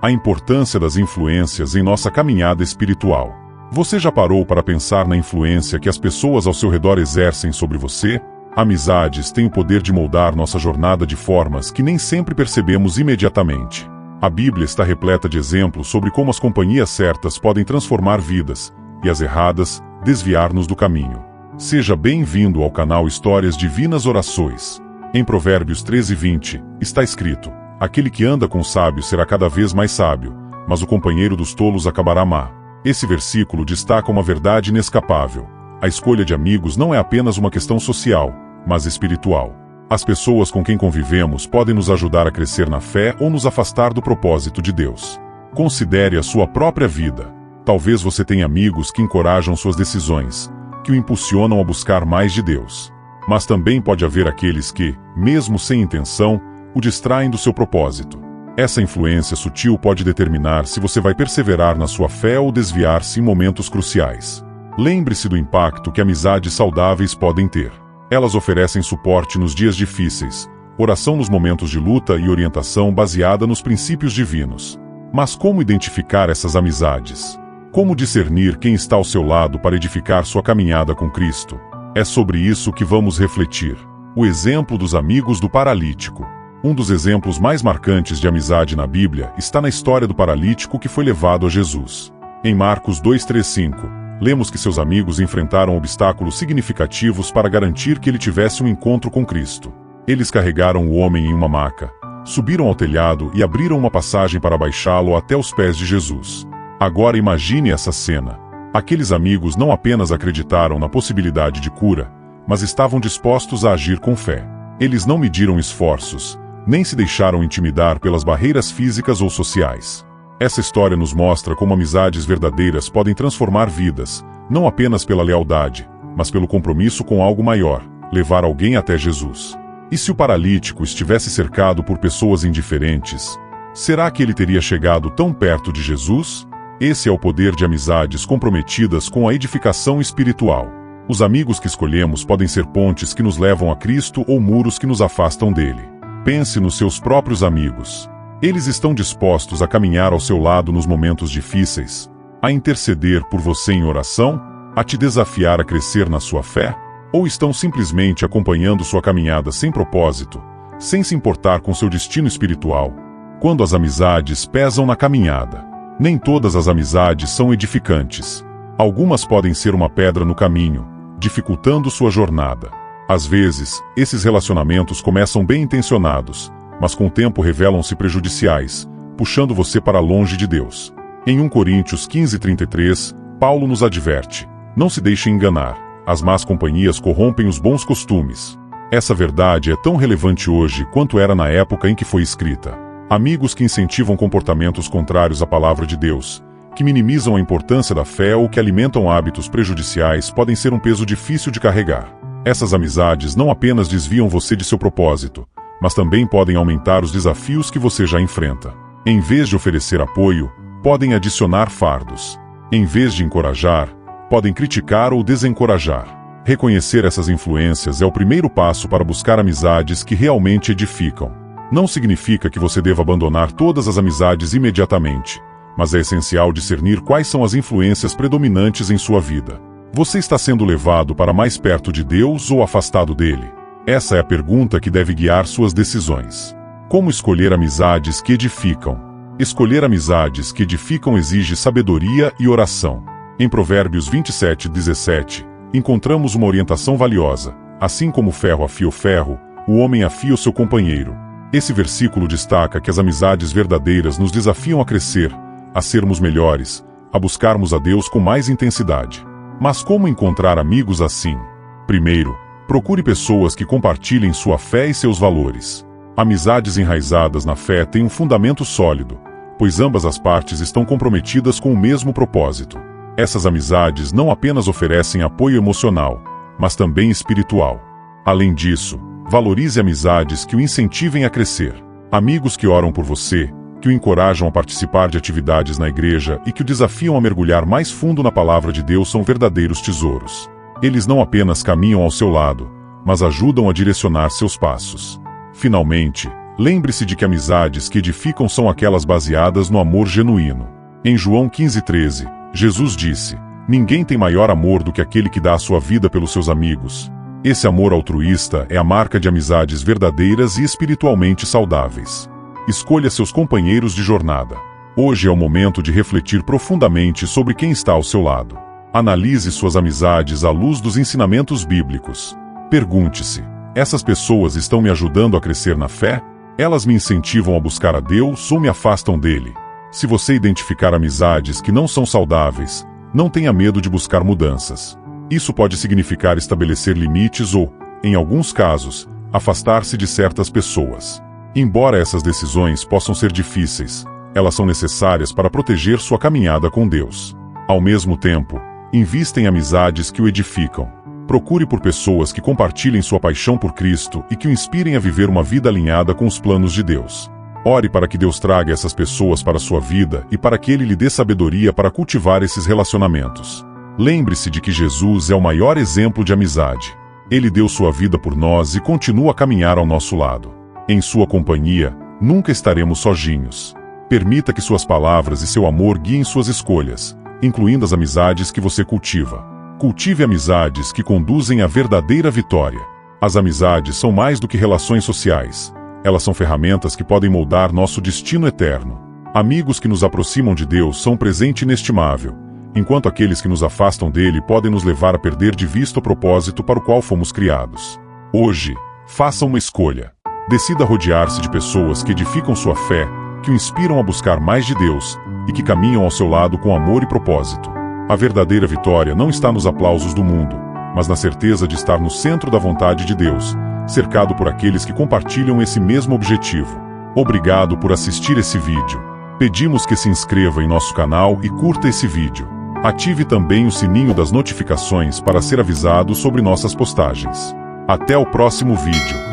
A importância das influências em nossa caminhada espiritual. Você já parou para pensar na influência que as pessoas ao seu redor exercem sobre você? Amizades têm o poder de moldar nossa jornada de formas que nem sempre percebemos imediatamente. A Bíblia está repleta de exemplos sobre como as companhias certas podem transformar vidas, e as erradas, desviar-nos do caminho. Seja bem-vindo ao canal Histórias Divinas Orações. Em Provérbios 13:20, está escrito: aquele que anda com sábios será cada vez mais sábio, mas o companheiro dos tolos acabará má. Esse versículo destaca uma verdade inescapável. A escolha de amigos não é apenas uma questão social, mas espiritual. As pessoas com quem convivemos podem nos ajudar a crescer na fé ou nos afastar do propósito de Deus. Considere a sua própria vida. Talvez você tenha amigos que encorajam suas decisões, que o impulsionam a buscar mais de Deus. Mas também pode haver aqueles que, mesmo sem intenção, o distraem do seu propósito. Essa influência sutil pode determinar se você vai perseverar na sua fé ou desviar-se em momentos cruciais. Lembre-se do impacto que amizades saudáveis podem ter. Elas oferecem suporte nos dias difíceis, oração nos momentos de luta e orientação baseada nos princípios divinos. Mas como identificar essas amizades? Como discernir quem está ao seu lado para edificar sua caminhada com Cristo? É sobre isso que vamos refletir. O exemplo dos amigos do paralítico. Um dos exemplos mais marcantes de amizade na Bíblia está na história do paralítico que foi levado a Jesus. Em Marcos 2:3-5, lemos que seus amigos enfrentaram obstáculos significativos para garantir que ele tivesse um encontro com Cristo. Eles carregaram o homem em uma maca, subiram ao telhado e abriram uma passagem para baixá-lo até os pés de Jesus. Agora imagine essa cena. Aqueles amigos não apenas acreditaram na possibilidade de cura, mas estavam dispostos a agir com fé. Eles não mediram esforços, nem se deixaram intimidar pelas barreiras físicas ou sociais. Essa história nos mostra como amizades verdadeiras podem transformar vidas, não apenas pela lealdade, mas pelo compromisso com algo maior, levar alguém até Jesus. E se o paralítico estivesse cercado por pessoas indiferentes, será que ele teria chegado tão perto de Jesus? Esse é o poder de amizades comprometidas com a edificação espiritual. Os amigos que escolhemos podem ser pontes que nos levam a Cristo ou muros que nos afastam dele. Pense nos seus próprios amigos. Eles estão dispostos a caminhar ao seu lado nos momentos difíceis, a interceder por você em oração, a te desafiar a crescer na sua fé? Ou estão simplesmente acompanhando sua caminhada sem propósito, sem se importar com seu destino espiritual? Quando as amizades pesam na caminhada. Nem todas as amizades são edificantes. Algumas podem ser uma pedra no caminho, dificultando sua jornada. Às vezes, esses relacionamentos começam bem intencionados, mas com o tempo revelam-se prejudiciais, puxando você para longe de Deus. Em 1 Coríntios 15:33, Paulo nos adverte: não se deixe enganar, as más companhias corrompem os bons costumes. Essa verdade é tão relevante hoje quanto era na época em que foi escrita. Amigos que incentivam comportamentos contrários à palavra de Deus, que minimizam a importância da fé ou que alimentam hábitos prejudiciais podem ser um peso difícil de carregar. Essas amizades não apenas desviam você de seu propósito, mas também podem aumentar os desafios que você já enfrenta. Em vez de oferecer apoio, podem adicionar fardos. Em vez de encorajar, podem criticar ou desencorajar. Reconhecer essas influências é o primeiro passo para buscar amizades que realmente edificam. Não significa que você deva abandonar todas as amizades imediatamente, mas é essencial discernir quais são as influências predominantes em sua vida. Você está sendo levado para mais perto de Deus ou afastado dele? Essa é a pergunta que deve guiar suas decisões. Como escolher amizades que edificam? Escolher amizades que edificam exige sabedoria e oração. Em Provérbios 27:17, encontramos uma orientação valiosa. Assim como o ferro afia o ferro, o homem afia o seu companheiro. Esse versículo destaca que as amizades verdadeiras nos desafiam a crescer, a sermos melhores, a buscarmos a Deus com mais intensidade. Mas como encontrar amigos assim? Primeiro, procure pessoas que compartilhem sua fé e seus valores. Amizades enraizadas na fé têm um fundamento sólido, pois ambas as partes estão comprometidas com o mesmo propósito. Essas amizades não apenas oferecem apoio emocional, mas também espiritual. Além disso, valorize amizades que o incentivem a crescer. Amigos que oram por você, que o encorajam a participar de atividades na igreja e que o desafiam a mergulhar mais fundo na palavra de Deus são verdadeiros tesouros. Eles não apenas caminham ao seu lado, mas ajudam a direcionar seus passos. Finalmente, Lembre-se de que amizades que edificam são aquelas baseadas no amor genuíno. Em João 15:13, Jesus disse: "Ninguém tem maior amor do que aquele que dá a sua vida pelos seus amigos." Esse amor altruísta é a marca de amizades verdadeiras e espiritualmente saudáveis. Escolha seus companheiros de jornada. Hoje é o momento de refletir profundamente sobre quem está ao seu lado. Analise suas amizades à luz dos ensinamentos bíblicos. Pergunte-se: essas pessoas estão me ajudando a crescer na fé? Elas me incentivam a buscar a Deus ou me afastam dele? Se você identificar amizades que não são saudáveis, não tenha medo de buscar mudanças. Isso pode significar estabelecer limites ou, em alguns casos, afastar-se de certas pessoas. Embora essas decisões possam ser difíceis, elas são necessárias para proteger sua caminhada com Deus. Ao mesmo tempo, invista em amizades que o edificam. Procure por pessoas que compartilhem sua paixão por Cristo e que o inspirem a viver uma vida alinhada com os planos de Deus. Ore para que Deus traga essas pessoas para a sua vida e para que Ele lhe dê sabedoria para cultivar esses relacionamentos. Lembre-se de que Jesus é o maior exemplo de amizade. Ele deu sua vida por nós e continua a caminhar ao nosso lado. Em sua companhia, nunca estaremos sozinhos. Permita que suas palavras e seu amor guiem suas escolhas, incluindo as amizades que você cultiva. Cultive amizades que conduzem à verdadeira vitória. As amizades são mais do que relações sociais. Elas são ferramentas que podem moldar nosso destino eterno. Amigos que nos aproximam de Deus são um presente inestimável, enquanto aqueles que nos afastam dele podem nos levar a perder de vista o propósito para o qual fomos criados. Hoje, faça uma escolha. Decida rodear-se de pessoas que edificam sua fé, que o inspiram a buscar mais de Deus e que caminham ao seu lado com amor e propósito. A verdadeira vitória não está nos aplausos do mundo, mas na certeza de estar no centro da vontade de Deus, cercado por aqueles que compartilham esse mesmo objetivo. Obrigado por assistir esse vídeo. Pedimos que se inscreva em nosso canal e curta esse vídeo. Ative também o sininho das notificações para ser avisado sobre nossas postagens. Até o próximo vídeo.